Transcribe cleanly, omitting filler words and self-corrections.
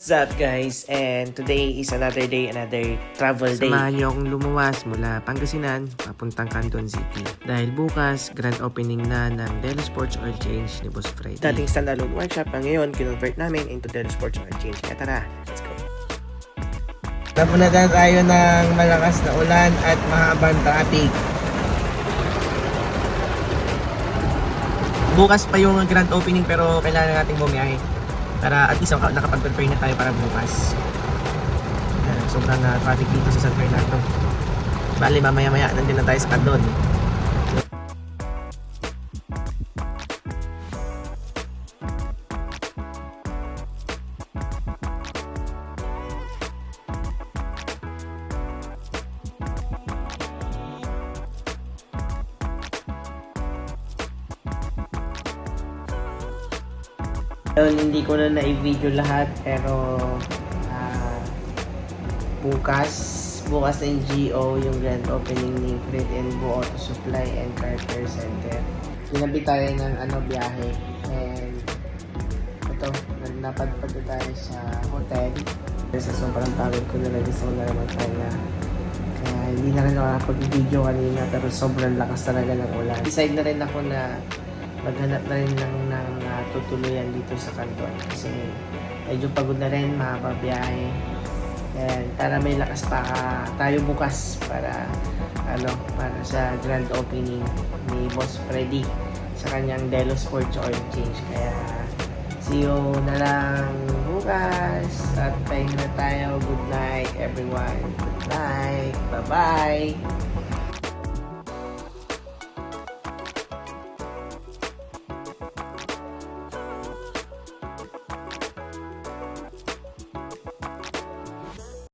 What's up guys, and today is another day, another travel day. Samahan niyo akong lumuwas mula Pangasinan papuntang Canton City. Dahil bukas, grand opening na ng Delo Sports Oil Change ni Boss Freddy. Dating standalone wine shop na ngayon, kinonvert namin into Delo Sports Oil Change. Kaya tara, let's go. Napunatan tayo ng malakas na ulan at mahabang traffic. Bukas pa yung grand opening pero kailangan nating bumiyahe. Para at least nakapag-prepare na tayo para bukas. Sobrang traffic dito sa San Fernando. Bali, mamaya-maya nandun na tayo sa Canton. Hindi ko na na-video lahat pero bukas na yung GO, yung grand opening ni Fred and Bo Auto Supply and Car Care Center. Ginabi tayo ng biyahe, and ito, napadpad na tayo sa hotel. Sa sobrang pagod ko na gusto ko na naman tayo, kaya hindi na rin nakapag-video kanina, pero sobrang lakas talaga ng ulan. Decide na rin ako na maghanap na rin ng tutuluyan dito sa Canton kasi medyo pagod na rin, mahaba biyahe, and para may lakas pa tayo bukas para sa grand opening ni Boss Freddy sa kanyang Delo Sports Oil Change. Kaya see you na lang bukas at pahinga na tayo. Good night everyone, good night, bye bye.